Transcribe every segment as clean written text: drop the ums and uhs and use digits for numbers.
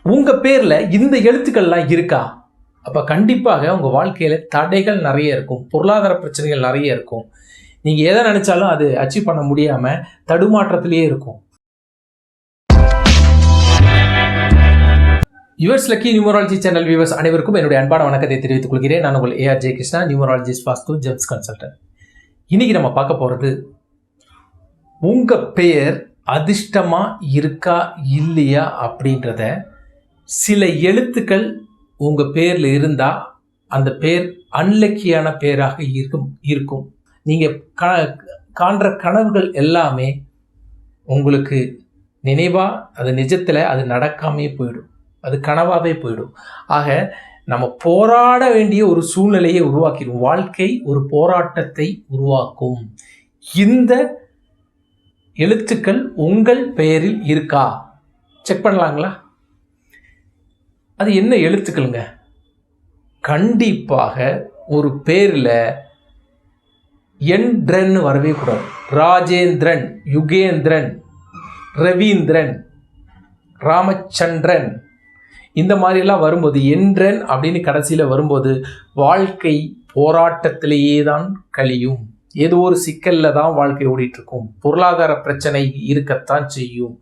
உங்கள் பேரில் இந்த எழுத்துக்கள்லாம் இருக்கா? அப்போ கண்டிப்பாக உங்கள் வாழ்க்கையில் தடைகள் நிறைய இருக்கும், பொருளாதார பிரச்சனைகள் நிறைய இருக்கும். நீங்கள் எதை நினச்சாலும் அது அச்சீவ் பண்ண முடியாமல் தடுமாற்றத்திலேயே இருக்கும். Yours lucky numerology channel viewers அனைவருக்கும் என்னுடைய அன்பான வணக்கத்தை தெரிவித்துக் கொள்கிறேன். நான் உங்கள் AR ஜெயகிருஷ்ணா, நியூமராலஜிஸ்ட், வாஸ்து, ஜெம்ஸ் கன்சல்டன்ட். இன்னைக்கு நம்ம பார்க்க போகிறது, உங்கள் பெயர் அதிர்ஷ்டமா இருக்கா இல்லையா அப்படின்றத சில எழுத்துக்கள் உங்கள் பேரில் இருந்தால் அந்த பேர் அன்லக்கியான பேராக இருக்கும். நீங்கள் காண்ற கனவுகள் எல்லாமே உங்களுக்கு நினைவா, அது நிஜத்தில் அது நடக்காமே போயிடும், அது கனவாகவே போயிடும். ஆக நம்ம போராட வேண்டிய ஒரு சூழ்நிலையை உருவாக்கிடும். வாழ்க்கை ஒரு போராட்டத்தை உருவாக்கும். இந்த எழுத்துக்கள் உங்கள் பெயரில் இருக்கா? செக் பண்ணலாங்களா? அது என்ன எழுத்துக்கள்ங்க? கண்டிப்பாக ஒரு பேரில் என்றன் வரவே கூடாது. ராஜேந்திரன், யுகேந்திரன், ரவீந்திரன், ராமச்சந்திரன், இந்த மாதிரிலாம் வரும்போது, என்றன் அப்படின்னு கடைசியில் வரும்போது வாழ்க்கை போராட்டத்திலேயே தான் கழியும். ஏதோ ஒரு சிக்கலில் தான் வாழ்க்கை ஓடிட்டுருக்கும். பொருளாதார பிரச்சனை இருக்கத்தான் செய்யும்,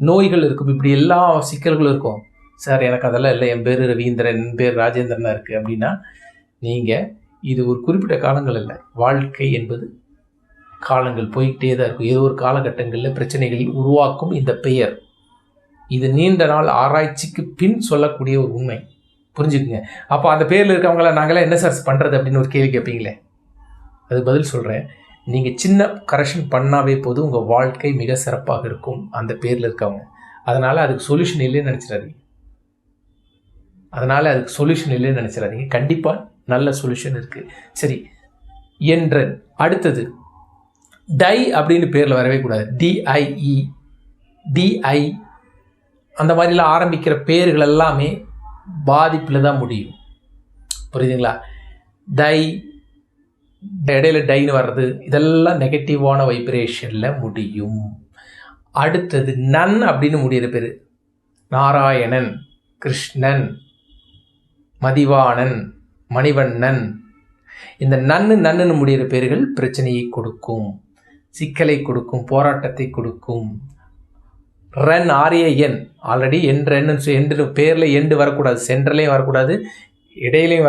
நோய்கள் இருக்கும், இப்படி எல்லா சிக்கல்களும் இருக்கும். சார் எனக்கு அதெல்லாம் இல்லை, என் பேர் ரவீந்திரன், என் பேர் ராஜேந்திரனாக இருக்குது அப்படின்னா, நீங்கள் இது ஒரு குறிப்பிட்ட காலங்கள் இல்லை. வாழ்க்கை என்பது காலங்கள் போய்கிட்டே தான் இருக்கும். ஏதோ ஒரு காலகட்டங்களில் பிரச்சனைகள் உருவாக்கும் இந்த பெயர். இது நீண்ட நாள் ஆராய்ச்சிக்கு பின் சொல்லக்கூடிய ஒரு உண்மை. புரிஞ்சுக்குங்க. அப்போ அந்த பேரில் இருக்கவங்கள நாங்களாம் என்ன சார் பண்ணுறது அப்படின்னு ஒரு கேள்வி கேட்பீங்களே, அது பதில் சொல்கிறேன். நீங்கள் சின்ன கரெக்ஷன் பண்ணாவே போதும், உங்கள் வாழ்க்கை மிக சிறப்பாக இருக்கும் அந்த பேரில் இருக்கவங்க. அதனால் அதுக்கு சொல்யூஷன் இல்லைன்னு நினச்சிடாதீங்க. கண்டிப்பாக நல்ல சொல்யூஷன் இருக்குது. சரி, என்றன். அடுத்தது டை அப்படின்னு பேரில் வரவே கூடாது. DIE, DI அந்த மாதிரிலாம் ஆரம்பிக்கிற பேர்கள் எல்லாமே பாதிப்பில் தான் முடியும். புரியுதுங்களா? டை, இடையில டைன்னு வர்றது, இதெல்லாம் நெகட்டிவான வைப்ரேஷனில் முடியும். அடுத்தது நன் அப்படின்னு முடிகிற பேர். நாராயணன், கிருஷ்ணன், மதிவாணன், மணிவண்ணன், இந்த நன்னுன்னு முடிகிற பேர்கள் பிரச்சனையை கொடுக்கும், சிக்கலை கொடுக்கும், போராட்டத்தை கொடுக்கும். ரன், RAN, ஆல்ரெடி என்று பேரில் எண்டு வரக்கூடாது. சென்ட்ரலையும் வரக்கூடாது, இடையிலையும்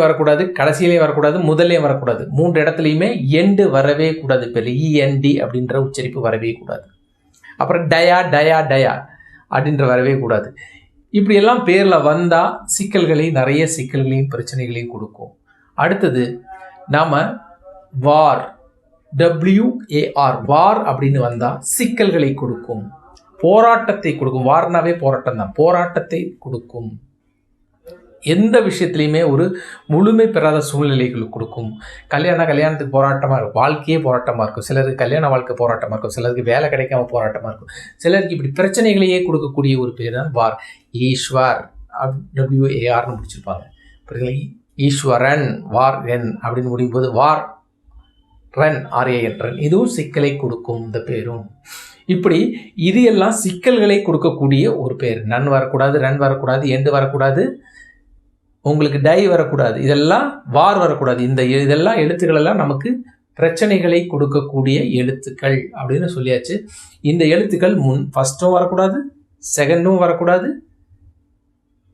வரக்கூடாது, கடைசியிலையும் வரக்கூடாது, முதல்லையும் வரக்கூடாது. 3 இடத்துலையுமே எண்டு வரவே கூடாது. பேர் END அப்படின்ற உச்சரிப்பு வரவே கூடாது. அப்புறம் டயா அப்படின்ற வரவே கூடாது. இப்படியெல்லாம் பேரில் வந்தால் நிறைய சிக்கல்களையும் பிரச்சனைகளையும் கொடுக்கும். அடுத்தது நாம் வார், WAR, வார் அப்படின்னு வந்தால் சிக்கல்களை கொடுக்கும், போராட்டத்தை கொடுக்கும். வார்னாவே போராட்டம் தான், போராட்டத்தை கொடுக்கும். எந்த விஷயத்துலையுமே ஒரு முழுமை பெறாத சூழ்நிலைகள் கொடுக்கும். கல்யாணத்துக்கு போராட்டமாக இருக்கும், வாழ்க்கையே போராட்டமாக இருக்கும். சிலருக்கு கல்யாண வாழ்க்கை போராட்டமாக இருக்கும், சிலருக்கு வேலை கிடைக்காம போராட்டமாக இருக்கும், சிலருக்கு இப்படி பிரச்சனைகளையே கொடுக்கக்கூடிய ஒரு பேர் தான் வார். ஈஸ்வர், WARனு முடிச்சிருப்பாங்க. புரியுதுங்களா? ஈஸ்வரன், வார் என் அப்படின்னு முடியும் போது வார் ரன், RAN, ரன், இதுவும் சிக்கலை கொடுக்கும் இந்த பேரும். இப்படி இது எல்லாம் சிக்கல்களை கொடுக்கக்கூடிய ஒரு பேர். நன் வரக்கூடாது, ரன் வரக்கூடாது, எண்டு வரக்கூடாது, உங்களுக்கு டை வரக்கூடாது, இதெல்லாம் வார் வரக்கூடாது. இதெல்லாம் எழுத்துக்கள் எல்லாம் நமக்கு பிரச்சனைகளை கொடுக்கக்கூடிய எழுத்துக்கள் அப்படின்னு சொல்லியாச்சு. இந்த எழுத்துக்கள் ஃபர்ஸ்ட்டும் வரக்கூடாது, செகண்டும் வரக்கூடாது,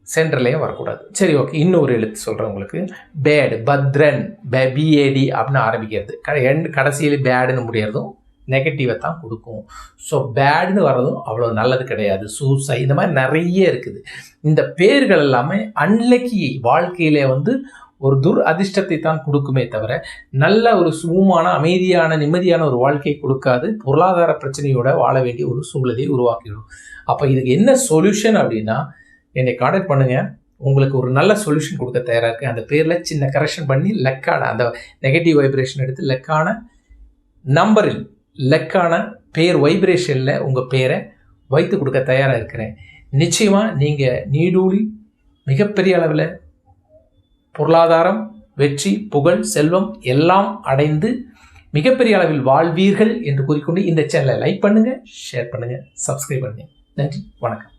சென்ட்ரலையும் வரக்கூடாது. சரி, ஓகே. இன்னொரு எழுத்து சொல்கிறேன் உங்களுக்கு. பேட், பத்ரன், BAD அப்படின்னு ஆரம்பிக்கிறது, கடைசியில் பேடுன்னு முடியறதும் நெகட்டிவை தான் கொடுக்கும். ஸோ பேடுன்னு வர்றதும் அவ்வளோ நல்லது கிடையாது. சூசை, இந்த மாதிரி நிறைய இருக்குது. இந்த பேர்கள் எல்லாமே அன்லக்கி வாழ்க்கையிலே ஒரு அதிர்ஷ்டத்தை தான் கொடுக்குமே தவிர நல்ல ஒரு சுகமான, அமைதியான, நிம்மதியான ஒரு வாழ்க்கையை கொடுக்காது. பொருளாதார பிரச்சனையோட வாழ வேண்டிய ஒரு சூழ்நிலையை உருவாக்கிடும். அப்போ இதுக்கு என்ன சொல்யூஷன் அப்படின்னா, என்னை கான்டாக்ட் பண்ணுங்கள். உங்களுக்கு ஒரு நல்ல சொல்யூஷன் கொடுக்க தயாராக இருக்குது. அந்த பேரில் சின்ன கரெக்ஷன் பண்ணி லக்கான அந்த நெகட்டிவ் வைப்ரேஷன் எடுத்து லக்கான நம்பரில், லக்கான பேர் வைப்ரேஷனில் உங்கள் பேரை வைத்து கொடுக்க தயாராக இருக்கிறேன். நிச்சயமாக நீங்கள் நீடூழி மிகப்பெரிய அளவில் பொருளாதாரம், வெற்றி, புகழ், செல்வம் எல்லாம் அடைந்து மிகப்பெரிய அளவில் வாழ்வீர்கள் என்று கூறிக்கொண்டு இந்த சேனலை லைக் பண்ணுங்கள், ஷேர் பண்ணுங்கள், சப்ஸ்கிரைப் பண்ணுங்கள். நன்றி, வணக்கம்.